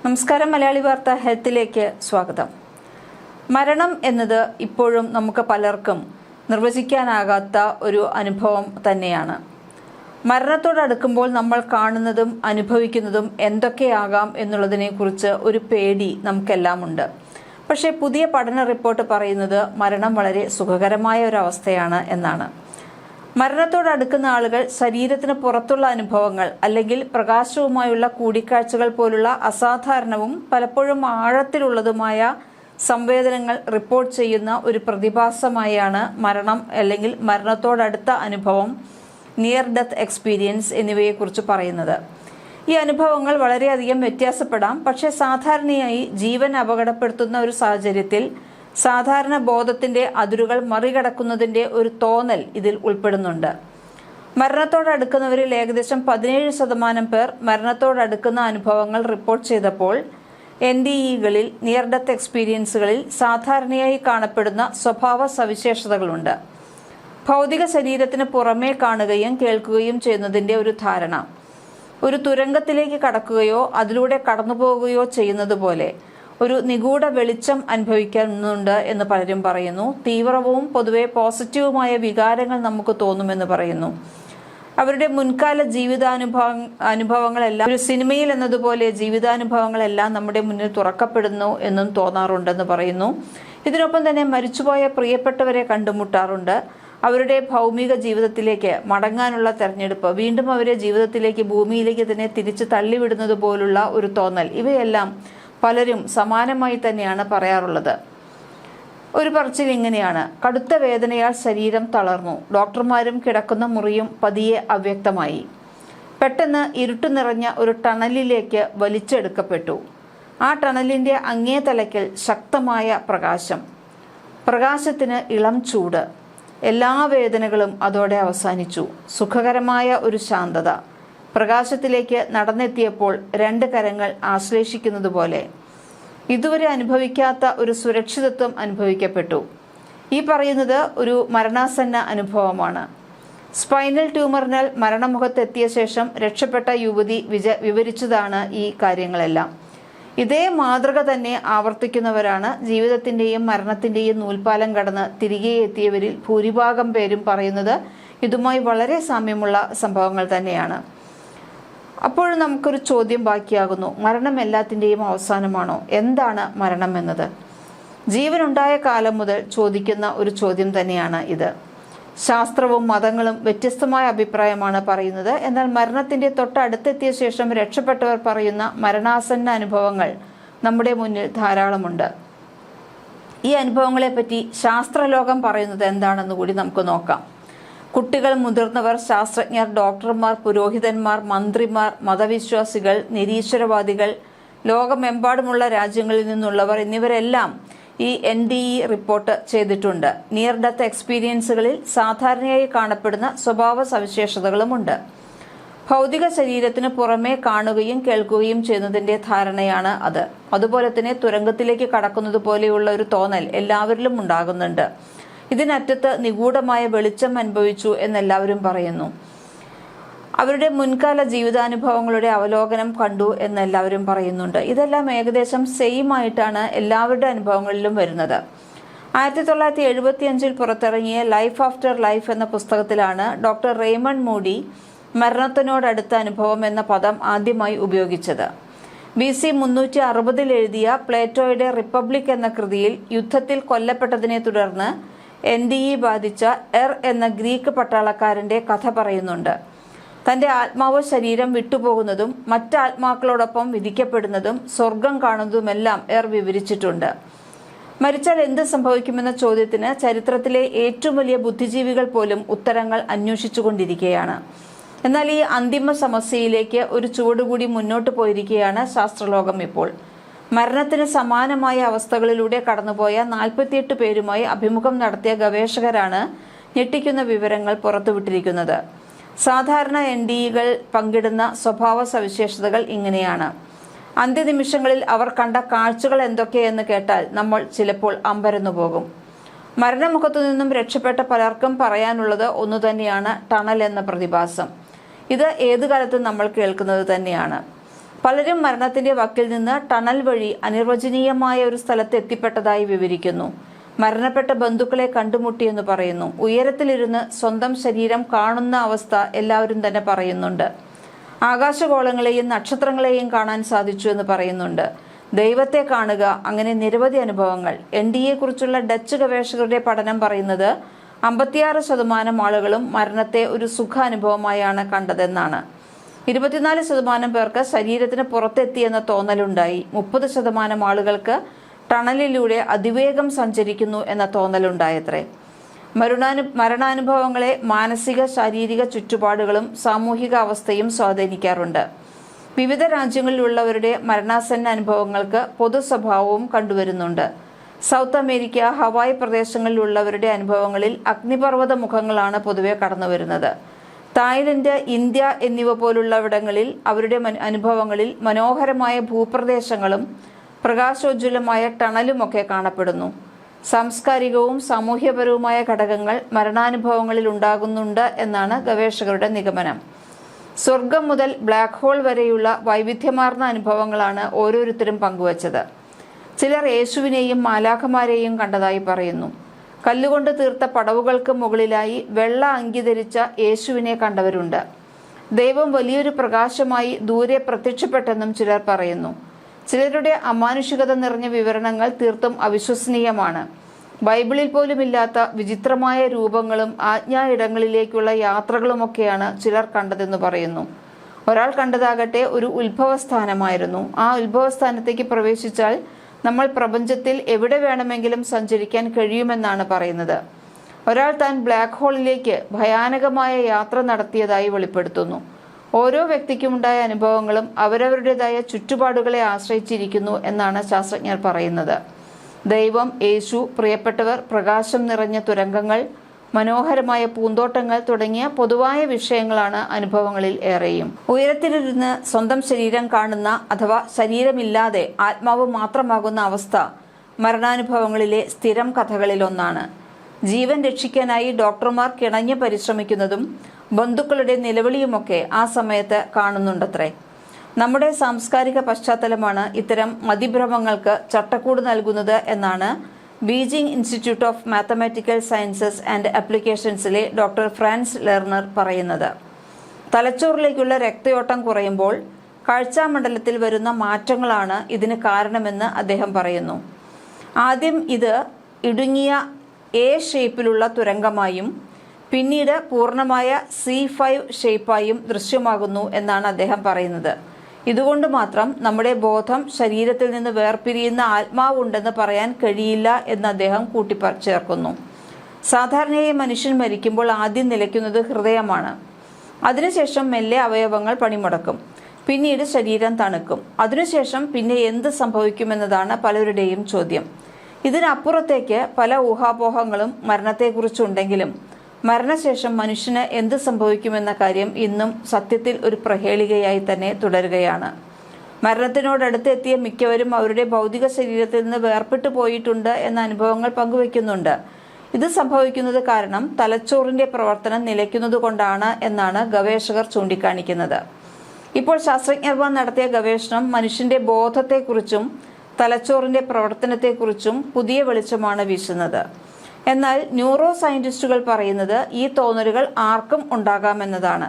നമസ്കാരം. മലയാളി വാർത്ത ഹെൽത്തിലേക്ക് സ്വാഗതം. മരണം എന്നത് ഇപ്പോഴും നമുക്ക് പലർക്കും നിർവചിക്കാനാകാത്ത ഒരു അനുഭവം തന്നെയാണ്. മരണത്തോടടുക്കുമ്പോൾ നമ്മൾ കാണുന്നതും അനുഭവിക്കുന്നതും എന്തൊക്കെയാകാം എന്നുള്ളതിനെക്കുറിച്ച് ഒരു പേടി നമുക്കെല്ലാം ഉണ്ട്. പക്ഷേ പുതിയ പഠന റിപ്പോർട്ട് പറയുന്നത് മരണം വളരെ സുഖകരമായ ഒരു അവസ്ഥയാണ് എന്നാണ്. മരണത്തോടടുക്കുന്ന ആളുകൾ ശരീരത്തിന് പുറത്തുള്ള അനുഭവങ്ങൾ അല്ലെങ്കിൽ പ്രകാശവുമായുള്ള കൂടിക്കാഴ്ചകൾ പോലുള്ള അസാധാരണവും പലപ്പോഴും ആഴത്തിലുള്ളതുമായ സംവേദനങ്ങൾ റിപ്പോർട്ട് ചെയ്യുന്ന ഒരു പ്രതിഭാസമായാണ് മരണം അല്ലെങ്കിൽ മരണത്തോടടുത്ത അനുഭവം, നിയർ ഡെത്ത് എക്സ്പീരിയൻസ് എന്നിവയെക്കുറിച്ച് പറയുന്നത്. ഈ അനുഭവങ്ങൾ വളരെയധികം വ്യത്യാസപ്പെടാം. പക്ഷേ സാധാരണയായി ജീവൻ അപകടപ്പെടുത്തുന്ന ഒരു സാഹചര്യത്തിൽ സാധാരണ ബോധത്തിന്റെ അതിരുകൾ മറികടക്കുന്നതിന്റെ ഒരു തോന്നൽ ഇതിൽ ഉൾപ്പെടുന്നുണ്ട്. മരണത്തോടടുക്കുന്നവരിൽ ഏകദേശം 17% പേർ മരണത്തോടടുക്കുന്ന അനുഭവങ്ങൾ റിപ്പോർട്ട് ചെയ്തപ്പോൾ NDEകളിൽ നിയർ ഡെത്ത് എക്സ്പീരിയൻസുകളിൽ സാധാരണയായി കാണപ്പെടുന്ന സ്വഭാവ സവിശേഷതകളുണ്ട്. ഭൗതിക ശരീരത്തിന് പുറമേ കാണുകയും കേൾക്കുകയും ചെയ്യുന്നതിന്റെ ഒരു ധാരണ, ഒരു തുരങ്കത്തിലേക്ക് കടക്കുകയോ അതിലൂടെ കടന്നുപോകുകയോ ചെയ്യുന്നത് പോലെ ഒരു നിഗൂഢ വെളിച്ചം അനുഭവിക്കുന്നുണ്ട് എന്ന് പലരും പറയുന്നു. തീവ്രവും പൊതുവെ പോസിറ്റീവുമായ വികാരങ്ങൾ നമുക്ക് തോന്നുമെന്ന് പറയുന്നു. അവരുടെ മുൻകാല ജീവിതാനുഭവങ്ങളെല്ലാം ഒരു സിനിമയിൽ എന്നതുപോലെ ജീവിതാനുഭവങ്ങളെല്ലാം നമ്മുടെ മുന്നിൽ തുറക്കപ്പെടുന്നു എന്നും തോന്നാറുണ്ടെന്ന് പറയുന്നു. ഇതിനൊപ്പം തന്നെ മരിച്ചുപോയ പ്രിയപ്പെട്ടവരെ കണ്ടുമുട്ടാറുണ്ട്. അവരുടെ ഭൗമിക ജീവിതത്തിലേക്ക് മടങ്ങാനുള്ള തെരഞ്ഞെടുപ്പ്, വീണ്ടും അവരെ ജീവിതത്തിലേക്ക്, ഭൂമിയിലേക്ക് തന്നെ തിരിച്ചു തള്ളിവിടുന്നത് പോലുള്ള ഒരു തോന്നൽ, ഇവയെല്ലാം പലരും സമാനമായി തന്നെയാണ് പറയാറുള്ളത്. ഒരു പറച്ചിൽ ഇങ്ങനെയാണ്: കടുത്ത വേദനയാൽ ശരീരം തളർന്നു, ഡോക്ടർമാരും കിടക്കുന്ന മുറിയും പതിയെ അവ്യക്തമായി. പെട്ടെന്ന് ഇരുട്ടു നിറഞ്ഞ ഒരു ടണലിലേക്ക് വലിച്ചെടുക്കപ്പെട്ടു. ആ ടണലിന്റെ അങ്ങേ തലയ്ക്കൽ ശക്തമായ പ്രകാശം, പ്രകാശത്തിന് ഇളം ചൂട്. എല്ലാ വേദനകളും അതോടെ അവസാനിച്ചു. സുഖകരമായ ഒരു ശാന്തത. പ്രകാശത്തിലേക്ക് നടന്നെത്തിയപ്പോൾ 2 കരങ്ങൾ ആശ്ലേഷിക്കുന്നത് പോലെ ഇതുവരെ അനുഭവിക്കാത്ത ഒരു സുരക്ഷിതത്വം അനുഭവിക്കപ്പെട്ടു. ഈ പറയുന്നത് ഒരു മരണാസന്ന അനുഭവമാണ്. സ്പൈനൽ ട്യൂമറിനാൽ മരണമുഖത്തെത്തിയ ശേഷം രക്ഷപ്പെട്ട യുവതി വിവരിച്ചതാണ് ഈ കാര്യങ്ങളെല്ലാം. ഇതേ മാതൃക തന്നെ ആവർത്തിക്കുന്നവരാണ് ജീവിതത്തിന്റെയും മരണത്തിന്റെയും നൂൽപ്പാലം കടന്ന് തിരികെ എത്തിയവരിൽ ഭൂരിഭാഗം പേരും പറയുന്നത്. ഇതുമായി വളരെ സാമ്യമുള്ള സംഭവങ്ങൾ തന്നെയാണ്. അപ്പോഴും നമുക്കൊരു ചോദ്യം ബാക്കിയാകുന്നു: മരണം എല്ലാത്തിൻ്റെയും അവസാനമാണോ? എന്താണ് മരണം എന്നത്? ജീവനുണ്ടായ കാലം മുതൽ ചോദിക്കുന്ന ഒരു ചോദ്യം തന്നെയാണ് ഇത്. ശാസ്ത്രവും മതങ്ങളും വ്യത്യസ്തമായ അഭിപ്രായമാണ് പറയുന്നത്. എന്നാൽ മരണത്തിന്റെ തൊട്ടടുത്തെത്തിയ ശേഷം രക്ഷപ്പെട്ടവർ പറയുന്ന മരണാസന്ന അനുഭവങ്ങൾ നമ്മുടെ മുന്നിൽ ധാരാളമുണ്ട്. ഈ അനുഭവങ്ങളെപ്പറ്റി ശാസ്ത്രലോകം പറയുന്നത് എന്താണെന്ന് കൂടി നമുക്ക് നോക്കാം. കുട്ടികൾ, മുതിർന്നവർ, ശാസ്ത്രജ്ഞർ, ഡോക്ടർമാർ, പുരോഹിതന്മാർ, മന്ത്രിമാർ, മതവിശ്വാസികൾ, നിരീശ്വരവാദികൾ, ലോകമെമ്പാടുമുള്ള രാജ്യങ്ങളിൽ നിന്നുള്ളവർ എന്നിവരെല്ലാം ഈ NDE റിപ്പോർട്ട് ചെയ്തിട്ടുണ്ട്. നിയർ ഡെത്ത് എക്സ്പീരിയൻസുകളിൽ സാധാരണയായി കാണപ്പെടുന്ന സ്വഭാവ സവിശേഷതകളുമുണ്ട്. ഭൗതിക ശരീരത്തിന് പുറമേ കാണുകയും കേൾക്കുകയും ചെയ്യുന്നതിന്റെ ധാരണയാണ് അത്. അതുപോലെ തന്നെ തുരങ്കത്തിലേക്ക് കടക്കുന്നത് പോലെയുള്ള ഒരു തോന്നൽ എല്ലാവരിലും ഉണ്ടാകുന്നുണ്ട്. ഇതിനറ്റത്ത് നിഗൂഢമായ വെളിച്ചം അനുഭവിച്ചു എന്നെല്ലാവരും പറയുന്നു. അവരുടെ മുൻകാല ജീവിതാനുഭവങ്ങളുടെ അവലോകനം കണ്ടു എന്നെല്ലാവരും പറയുന്നുണ്ട്. ഇതെല്ലാം ഏകദേശം സെയിം ആയിട്ടാണ് എല്ലാവരുടെ അനുഭവങ്ങളിലും വരുന്നത്. 1975 പുറത്തിറങ്ങിയ ലൈഫ് ആഫ്റ്റർ ലൈഫ് എന്ന പുസ്തകത്തിലാണ് ഡോക്ടർ റെയ്മണ്ട് മൂഡി മരണത്തിനോടടുത്ത അനുഭവം എന്ന പദം ആദ്യമായി ഉപയോഗിച്ചത്. BC 360 എഴുതിയ പ്ലേറ്റോയുടെ റിപ്പബ്ലിക് എന്ന കൃതിയിൽ യുദ്ധത്തിൽ കൊല്ലപ്പെട്ടതിനെ തുടർന്ന് NDE ബാധിച്ച എന്ന ഗ്രീക്ക് പട്ടാളക്കാരന്റെ കഥ പറയുന്നുണ്ട്. തന്റെ ആത്മാവ് ശരീരം വിട്ടുപോകുന്നതും മറ്റാത്മാക്കളോടൊപ്പം വിധിക്കപ്പെടുന്നതും സ്വർഗം കാണുന്നതുമെല്ലാം വിവരിച്ചിട്ടുണ്ട്. മരിച്ചാൽ എന്ത് സംഭവിക്കുമെന്ന ചോദ്യത്തിന് ചരിത്രത്തിലെ ഏറ്റവും വലിയ ബുദ്ധിജീവികൾ പോലും ഉത്തരങ്ങൾ അന്വേഷിച്ചുകൊണ്ടിരിക്കുകയാണ്. എന്നാൽ ഈ അന്തിമ സമസ്യയിലേക്ക് ഒരു ചുവടുകൂടി മുന്നോട്ട് പോയിരിക്കുകയാണ് ശാസ്ത്രലോകം ഇപ്പോൾ. മരണത്തിന് സമാനമായ അവസ്ഥകളിലൂടെ കടന്നുപോയ 48 പേരുമായി അഭിമുഖം നടത്തിയ ഗവേഷകരാണ് ഞെട്ടിക്കുന്ന വിവരങ്ങൾ പുറത്തുവിട്ടിരിക്കുന്നത്. സാധാരണ NDEകൾ പങ്കിടുന്ന സ്വഭാവ സവിശേഷതകൾ ഇങ്ങനെയാണ്. അന്ത്യനിമിഷങ്ങളിൽ അവർ കണ്ട കാഴ്ചകൾ എന്തൊക്കെയെന്ന് കേട്ടാൽ നമ്മൾ ചിലപ്പോൾ അമ്പരന്നു പോകും. മരണമുഖത്തു നിന്നും രക്ഷപ്പെട്ട പലർക്കും പറയാനുള്ളത് ഒന്നുതന്നെയാണ്: ടണൽ എന്ന പ്രതിഭാസം. ഇത് ഏതു കാലത്തും നമ്മൾ കേൾക്കുന്നത് തന്നെയാണ്. പലരും മരണത്തിന്റെ വക്കിൽ നിന്ന് ടണൽ വഴി അനിർവചനീയമായ ഒരു സ്ഥലത്ത് എത്തിപ്പെട്ടതായി വിവരിക്കുന്നു. മരണപ്പെട്ട ബന്ധുക്കളെ കണ്ടുമുട്ടിയെന്ന് പറയുന്നു. ഉയരത്തിലിരുന്ന് സ്വന്തം ശരീരം കാണുന്ന അവസ്ഥ എല്ലാവരും തന്നെ പറയുന്നുണ്ട്. ആകാശഗോളങ്ങളെയും നക്ഷത്രങ്ങളെയും കാണാൻ സാധിച്ചു എന്ന് പറയുന്നുണ്ട്. ദൈവത്തെ കാണുക, അങ്ങനെ നിരവധി അനുഭവങ്ങൾ. NDA കുറിച്ചുള്ള ഡച്ച് ഗവേഷകരുടെ പഠനം പറയുന്നത് 56% ആളുകളും മരണത്തെ ഒരു സുഖാനുഭവമായാണ് കണ്ടതെന്നാണ്. 24% പേർക്ക് ശരീരത്തിന് പുറത്തെത്തിയെന്ന തോന്നലുണ്ടായി. 30% ആളുകൾക്ക് ടണലിലൂടെ അതിവേഗം സഞ്ചരിക്കുന്നു എന്ന തോന്നലുണ്ടായത്രേ. മരണാനുഭവങ്ങളെ മാനസിക ശാരീരിക ചുറ്റുപാടുകളും സാമൂഹിക അവസ്ഥയും സ്വാധീനിക്കാറുണ്ട്. വിവിധ രാജ്യങ്ങളിലുള്ളവരുടെ മരണാസന്ന അനുഭവങ്ങൾക്ക് പൊതു സ്വഭാവവും കണ്ടുവരുന്നുണ്ട്. സൗത്ത് അമേരിക്ക, ഹവായ് പ്രദേശങ്ങളിലുള്ളവരുടെ അനുഭവങ്ങളിൽ അഗ്നിപർവ്വത മുഖങ്ങളാണ് പൊതുവെ കടന്നുവരുന്നത്. തായ്ലൻഡ്, ഇന്ത്യ എന്നിവ പോലുള്ളവിടങ്ങളിൽ അവരുടെ അനുഭവങ്ങളിൽ മനോഹരമായ ഭൂപ്രദേശങ്ങളും പ്രകാശോജ്വലമായ ടണലുമൊക്കെ കാണപ്പെടുന്നു. സാംസ്കാരികവും സാമൂഹ്യപരവുമായ ഘടകങ്ങൾ മരണാനുഭവങ്ങളിൽ ഉണ്ടാകുന്നുണ്ട് എന്നാണ് ഗവേഷകരുടെ നിഗമനം. സ്വർഗം മുതൽ ബ്ലാക്ക് ഹോൾ വരെയുള്ള വൈവിധ്യമാർന്ന അനുഭവങ്ങളാണ് ഓരോരുത്തരും പങ്കുവച്ചത്. ചിലർ യേശുവിനെയും മാലാഖമാരെയും കണ്ടതായി പറയുന്നു. കല്ലുകൊണ്ട് തീർത്ത പടവുകൾക്ക് മുകളിലായി വെള്ള അങ്കി ധരിച്ച യേശുവിനെ കണ്ടവരുണ്ട്. ദൈവം വലിയൊരു പ്രകാശമായി ദൂരെ പ്രത്യക്ഷപ്പെട്ടെന്നും ചിലർ പറയുന്നു. ചിലരുടെ അമാനുഷികത നിറഞ്ഞ വിവരണങ്ങൾ തീർത്തും അവിശ്വസനീയമാണ്. ബൈബിളിൽ പോലുമില്ലാത്ത വിചിത്രമായ രൂപങ്ങളും ആജ്ഞാ ഇടങ്ങളിലേക്കുള്ള യാത്രകളുമൊക്കെയാണ് ചിലർ കണ്ടതെന്ന് പറയുന്നു. ഒരാൾ കണ്ടതാകട്ടെ ഒരു ഉത്ഭവസ്ഥാനമായിരുന്നു. ആ ഉത്ഭവസ്ഥാനത്തേക്ക് പ്രവേശിച്ചാൽ നമ്മൾ പ്രപഞ്ചത്തിൽ എവിടെ വേണമെങ്കിലും സഞ്ചരിക്കാൻ കഴിയുമെന്നാണ് പറയുന്നത്. ഒരാൾ താൻ ബ്ലാക്ക് ഹോളിലേക്ക് ഭയാനകമായ യാത്ര നടത്തിയതായി വെളിപ്പെടുത്തുന്നു. ഓരോ വ്യക്തിക്കുമുണ്ടായ അനുഭവങ്ങളും അവരവരുടേതായ ചുറ്റുപാടുകളെ ആശ്രയിച്ചിരിക്കുന്നു എന്നാണ് ശാസ്ത്രജ്ഞർ പറയുന്നത്. ദൈവം, യേശു, പ്രിയപ്പെട്ടവർ, പ്രകാശം നിറഞ്ഞ തുരങ്കങ്ങൾ, മനോഹരമായ പൂന്തോട്ടങ്ങൾ തുടങ്ങിയ പൊതുവായ വിഷയങ്ങളാണ് അനുഭവങ്ങളിൽ ഏറെയും. ഉയരത്തിലിരുന്ന് സ്വന്തം ശരീരം കാണുന്ന അഥവാ ശരീരമില്ലാതെ ആത്മാവ് മാത്രമാകുന്ന അവസ്ഥ മരണാനുഭവങ്ങളിലെ സ്ഥിരം കഥകളിലൊന്നാണ്. ജീവൻ രക്ഷിക്കാനായി ഡോക്ടർമാർ കിണഞ്ഞ് പരിശ്രമിക്കുന്നതും ബന്ധുക്കളുടെ നിലവിളിയുമൊക്കെ ആ സമയത്ത് കാണുന്നുണ്ടത്രേ. നമ്മുടെ സാംസ്കാരിക പശ്ചാത്തലമാണ് ഇത്തരം മതിഭ്രമങ്ങൾക്ക് ചട്ടക്കൂട് നൽകുന്നത് എന്നാണ് Beijing institute of mathematical sciences and ആപ്ലിക്കേഷൻസിലെ ഡോക്ടർ ഫ്രാൻസ് ലെർണർ പറയുന്നത്. തലച്ചോറിലേക്കുള്ള രക്തയോട്ടം കുറയുമ്പോൾ കാഴ്ചാമണ്ഡലത്തിൽ വരുന്ന മാറ്റങ്ങളാണ് ഇതിന് കാരണമെന്ന് അദ്ദേഹം പറയുന്നു. ആദ്യം ഇത് ഇടുങ്ങിയ A ഷേപ്പിലുള്ള തുരങ്കമായും പിന്നീട് പൂർണ്ണമായ C5 ഷേപ്പായും ദൃശ്യമാകുന്നു എന്നാണ് അദ്ദേഹം പറയുന്നത്. ഇതുകൊണ്ട് മാത്രം നമ്മുടെ ബോധം ശരീരത്തിൽ നിന്ന് വേർപിരിയുന്ന ആത്മാവുണ്ടെന്ന് പറയാൻ കഴിയില്ല എന്ന് അദ്ദേഹം കൂട്ടിച്ചേർക്കുന്നു. സാധാരണയായി മനുഷ്യൻ മരിക്കുമ്പോൾ ആദ്യം നിലയ്ക്കുന്നത് ഹൃദയമാണ്. അതിനുശേഷം മെല്ലെ അവയവങ്ങൾ പണിമുടക്കും. പിന്നീട് ശരീരം തണുക്കും. അതിനുശേഷം പിന്നെ എന്ത് സംഭവിക്കുമെന്നതാണ് പലരുടെയും ചോദ്യം. ഇതിനപ്പുറത്തേക്ക് പല ഊഹാപോഹങ്ങളും മരണത്തെക്കുറിച്ചുണ്ടെങ്കിലും മരണശേഷം മനുഷ്യന് എന്ത് സംഭവിക്കുമെന്ന കാര്യം ഇന്നും സത്യത്തിൽ ഒരു പ്രഹേളികയായി തന്നെ തുടരുകയാണ്. മരണത്തിനോടടുത്ത് എത്തിയ മിക്കവരും അവരുടെ ഭൗതിക ശരീരത്തിൽ നിന്ന് വേർപെട്ടു പോയിട്ടുണ്ട് എന്ന അനുഭവങ്ങൾ പങ്കുവയ്ക്കുന്നുണ്ട്. ഇത് സംഭവിക്കുന്നത് കാരണം തലച്ചോറിന്റെ പ്രവർത്തനം നിലയ്ക്കുന്നത് കൊണ്ടാണ് എന്നാണ് ഗവേഷകർ ചൂണ്ടിക്കാണിക്കുന്നത്. ഇപ്പോൾ ശാസ്ത്രജ്ഞർമാർ നടത്തിയ ഗവേഷണം മനുഷ്യന്റെ ബോധത്തെക്കുറിച്ചും തലച്ചോറിന്റെ പ്രവർത്തനത്തെക്കുറിച്ചും പുതിയ വെളിച്ചമാണ് വീശുന്നത്. എന്നാൽ ന്യൂറോ സയന്റിസ്റ്റുകൾ പറയുന്നത് ഈ തോന്നലുകൾ ആർക്കും ഉണ്ടാകാമെന്നതാണ്.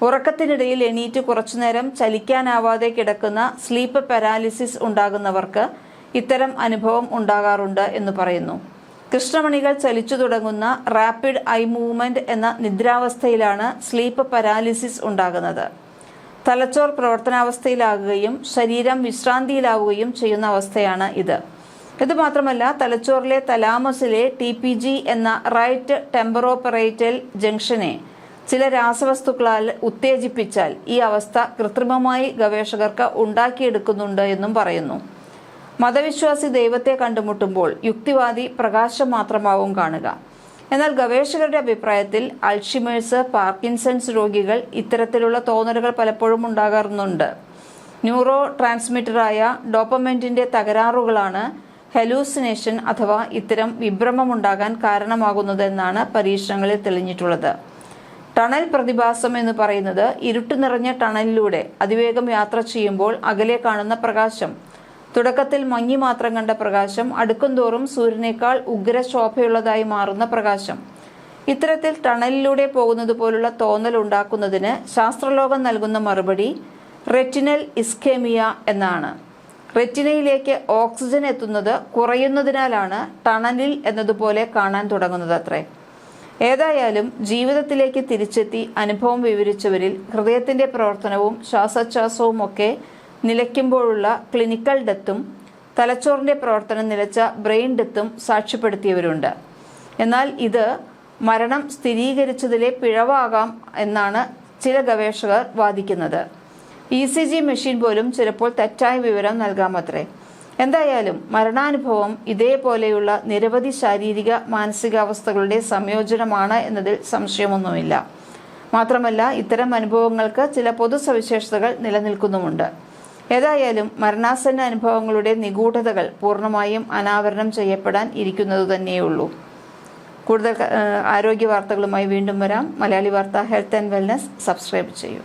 ഉറക്കത്തിനിടയിൽ എണീറ്റ് കുറച്ചുനേരം ചലിക്കാനാവാതെ കിടക്കുന്ന സ്ലീപ്പ് പാരാലിസിസ് ഉണ്ടാകുന്നവർക്ക് ഇത്തരം അനുഭവം ഉണ്ടാകാറുണ്ട് എന്ന് പറയുന്നു. കൃഷ്ണമണികൾ ചലിച്ചു തുടങ്ങുന്ന റാപ്പിഡ് ഐ മൂവ്മെന്റ് എന്ന നിദ്രാവസ്ഥയിലാണ് സ്ലീപ്പ് പാരാലിസിസ് ഉണ്ടാകുന്നത്. തലച്ചോർ പ്രവർത്തനാവസ്ഥയിലാകുകയും ശരീരം വിശ്രാന്തിയിലാവുകയും ചെയ്യുന്ന അവസ്ഥയാണ് ഇത്. ഇതുമാത്രമല്ല, തലച്ചോറിലെ തലാമസിലെ TPG എന്ന റൈറ്റ് ടെമ്പറോപറേറ്റൽ ജംഗ്ഷനെ ചില രാസവസ്തുക്കളാൽ ഉത്തേജിപ്പിച്ചാൽ ഈ അവസ്ഥ കൃത്രിമമായി ഗവേഷകർക്ക് ഉണ്ടാക്കിയെടുക്കുന്നുണ്ട് എന്നും പറയുന്നു. മതവിശ്വാസി ദൈവത്തെ കണ്ടുമുട്ടുമ്പോൾ യുക്തിവാദി പ്രകാശം മാത്രമാവും കാണുക. എന്നാൽ ഗവേഷകരുടെ അഭിപ്രായത്തിൽ അൾഷിമേഴ്സ്, പാർക്കിൻസൺസ് രോഗികൾ ഇത്തരത്തിലുള്ള തോന്നലുകൾ പലപ്പോഴും ഉണ്ടാകാറുണ്ട്. ന്യൂറോ ട്രാൻസ്മിറ്ററായ ഡോപ്പമൈനിന്റെ തകരാറുകളാണ് ഹെലൂസിനേഷൻ അഥവാ ഇത്തരം വിഭ്രമമുണ്ടാകാൻ കാരണമാകുന്നതെന്നാണ് പരീക്ഷണങ്ങളിൽ തെളിഞ്ഞിട്ടുള്ളത്. ടണൽ പ്രതിഭാസം എന്ന് പറയുന്നത് ഇരുട്ട് നിറഞ്ഞ ടണലിലൂടെ അതിവേഗം യാത്ര ചെയ്യുമ്പോൾ അകലെ കാണുന്ന പ്രകാശം. തുടക്കത്തിൽ മങ്ങി മാത്രം കണ്ട പ്രകാശം അടുക്കുംതോറും സൂര്യനേക്കാൾ ഉഗ്രശോഭയുള്ളതായി മാറുന്ന പ്രകാശം. ഇത്തരത്തിൽ ടണലിലൂടെ പോകുന്നത് പോലുള്ള തോന്നൽ ഉണ്ടാക്കുന്നതിന് ശാസ്ത്രലോകം നൽകുന്ന മറുപടി റെറ്റിനൽ ഇസ്കേമിയ എന്നാണ്. റെറ്റിനയിലേക്ക് ഓക്സിജൻ എത്തുന്നത് കുറയുന്നതിനാലാണ് ടണലിൽ എന്നതുപോലെ കാണാൻ തുടങ്ങുന്നത് അത്രേ. ഏതായാലും ജീവിതത്തിലേക്ക് തിരിച്ചെത്തി അനുഭവം വിവരിച്ചവരിൽ ഹൃദയത്തിന്റെ പ്രവർത്തനവും ശ്വാസോച്ഛ്വാസവും ഒക്കെ നിലയ്ക്കുമ്പോഴുള്ള ക്ലിനിക്കൽ ഡെത്തും തലച്ചോറിന്റെ പ്രവർത്തനം നിലച്ച ബ്രെയിൻ ഡെത്തും സാക്ഷ്യപ്പെടുത്തിയവരുണ്ട്. എന്നാൽ ഇത് മരണം സ്ഥിരീകരിച്ചതിലെ പിഴവാകാം എന്നാണ് ചില ഗവേഷകർ വാദിക്കുന്നത്. ECG മെഷീൻ പോലും ചിലപ്പോൾ തെറ്റായ വിവരം നൽകാമത്രേ. എന്തായാലും മരണാനുഭവം ഇതേപോലെയുള്ള നിരവധി ശാരീരിക മാനസികാവസ്ഥകളുടെ സംയോജനമാണ് എന്നതിൽ സംശയമൊന്നുമില്ല. മാത്രമല്ല ഇത്തരം അനുഭവങ്ങൾക്ക് ചില പൊതു സവിശേഷതകൾ നിലനിൽക്കുന്നുമുണ്ട്. ഏതായാലും മരണാസന്ന അനുഭവങ്ങളുടെ നിഗൂഢതകൾ പൂർണ്ണമായും അനാവരണം ചെയ്യപ്പെടാൻ ഇരിക്കുന്നത് തന്നെയുള്ളൂ. കൂടുതൽ ആരോഗ്യ വാർത്തകളുമായി വീണ്ടും വരാം. മലയാളി വാർത്ത ഹെൽത്ത് ആൻഡ് വെൽനസ് സബ്സ്ക്രൈബ് ചെയ്യൂ.